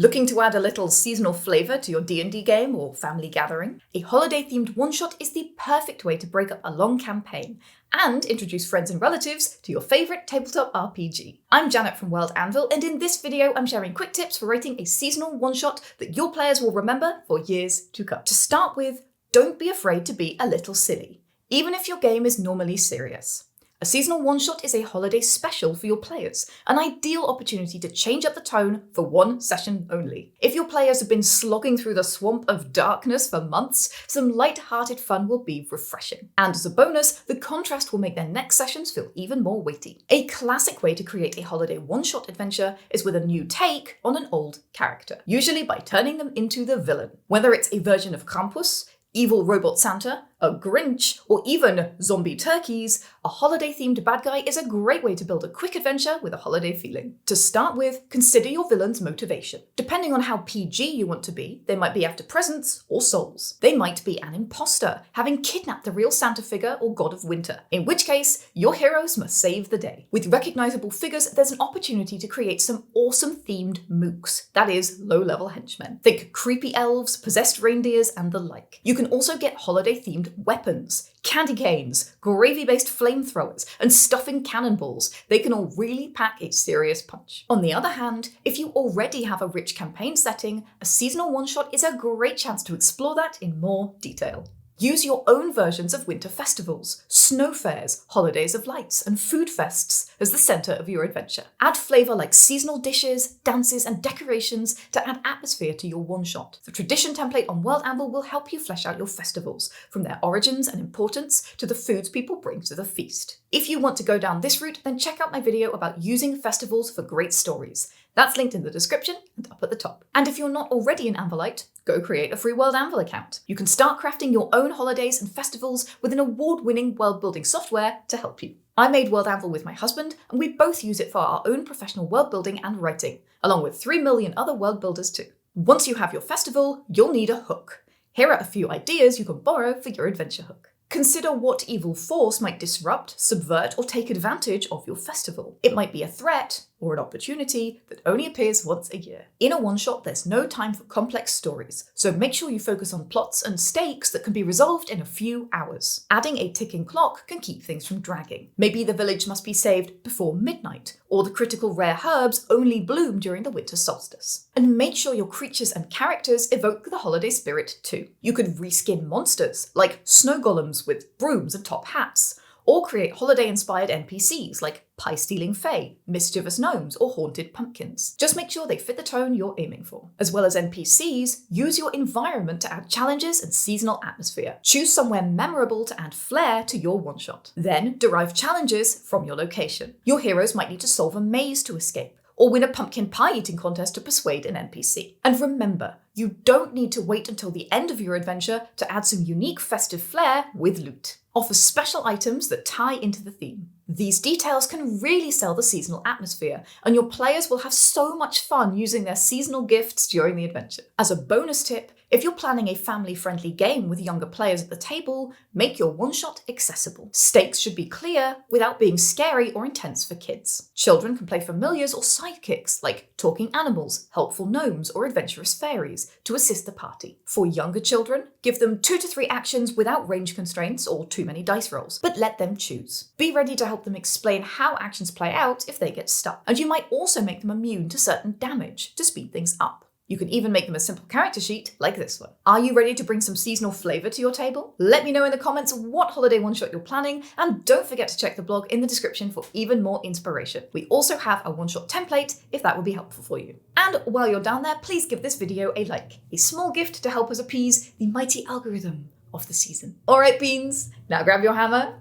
Looking to add a little seasonal flavour to your D&D game or family gathering? A holiday-themed one-shot is the perfect way to break up a long campaign and introduce friends and relatives to your favourite tabletop RPG. I'm Janet from World Anvil, and in this video I'm sharing quick tips for writing a seasonal one-shot that your players will remember for years to come. To start with, don't be afraid to be a little silly, even if your game is normally serious. A seasonal one-shot is a holiday special for your players, an ideal opportunity to change up the tone for one session only. If your players have been slogging through the swamp of darkness for months, some light-hearted fun will be refreshing. And as a bonus, the contrast will make their next sessions feel even more weighty. A classic way to create a holiday one-shot adventure is with a new take on an old character, usually by turning them into the villain. Whether it's a version of Krampus, evil robot Santa, a Grinch, or even zombie turkeys, a holiday-themed bad guy is a great way to build a quick adventure with a holiday feeling. To start with, consider your villain's motivation. Depending on how PG you want to be, they might be after presents or souls. They might be an imposter, having kidnapped the real Santa figure or god of winter, in which case, your heroes must save the day. With recognizable figures, there's an opportunity to create some awesome themed mooks, that is, low-level henchmen. Think creepy elves, possessed reindeers, and the like. You can also get holiday-themed weapons, candy canes, gravy-based flamethrowers, and stuffing cannonballs. They can all really pack a serious punch. On the other hand, if you already have a rich campaign setting, a seasonal one-shot is a great chance to explore that in more detail. Use your own versions of winter festivals, snow fairs, holidays of lights, and food fests as the centre of your adventure. Add flavour like seasonal dishes, dances, and decorations to add atmosphere to your one-shot. The tradition template on World Anvil will help you flesh out your festivals, from their origins and importance to the foods people bring to the feast. If you want to go down this route, then check out my video about using festivals for great stories. That's linked in the description and up at the top. And if you're not already an Anvilite, go create a free World Anvil account. You can start crafting your own holidays and festivals with an award-winning world-building software to help you. I made World Anvil with my husband, and we both use it for our own professional world building and writing, along with 3 million other world builders too. Once you have your festival, you'll need a hook. Here are a few ideas you can borrow for your adventure hook. Consider what evil force might disrupt, subvert, or take advantage of your festival. It might be a threat or an opportunity that only appears once a year. In a one-shot, there's no time for complex stories, so make sure you focus on plots and stakes that can be resolved in a few hours. Adding a ticking clock can keep things from dragging. Maybe the village must be saved before midnight, or the critical rare herbs only bloom during the winter solstice. And make sure your creatures and characters evoke the holiday spirit too. You could reskin monsters, like snow golems with brooms and top hats, or create holiday-inspired NPCs like pie-stealing fae, mischievous gnomes, or haunted pumpkins. Just make sure they fit the tone you're aiming for. As well as NPCs, use your environment to add challenges and seasonal atmosphere. Choose somewhere memorable to add flair to your one-shot. Then derive challenges from your location. Your heroes might need to solve a maze to escape, or win a pumpkin pie eating contest to persuade an NPC. And remember, you don't need to wait until the end of your adventure to add some unique festive flair with loot. Offer special items that tie into the theme. These details can really sell the seasonal atmosphere, and your players will have so much fun using their seasonal gifts during the adventure. As a bonus tip, if you're planning a family-friendly game with younger players at the table, make your one-shot accessible. Stakes should be clear without being scary or intense for kids. Children can play familiars or sidekicks like talking animals, helpful gnomes, or adventurous fairies to assist the party. For younger children, give them 2 to 3 actions without range constraints or too many dice rolls, but let them choose. Be ready to help them explain how actions play out if they get stuck. And you might also make them immune to certain damage to speed things up. You can even make them a simple character sheet like this one. Are you ready to bring some seasonal flavour to your table? Let me know in the comments what holiday one-shot you're planning, and don't forget to check the blog in the description for even more inspiration. We also have a one-shot template if that would be helpful for you. And while you're down there, please give this video a like, a small gift to help us appease the mighty algorithm of the season. All right, beans, now grab your hammer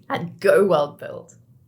and go world build.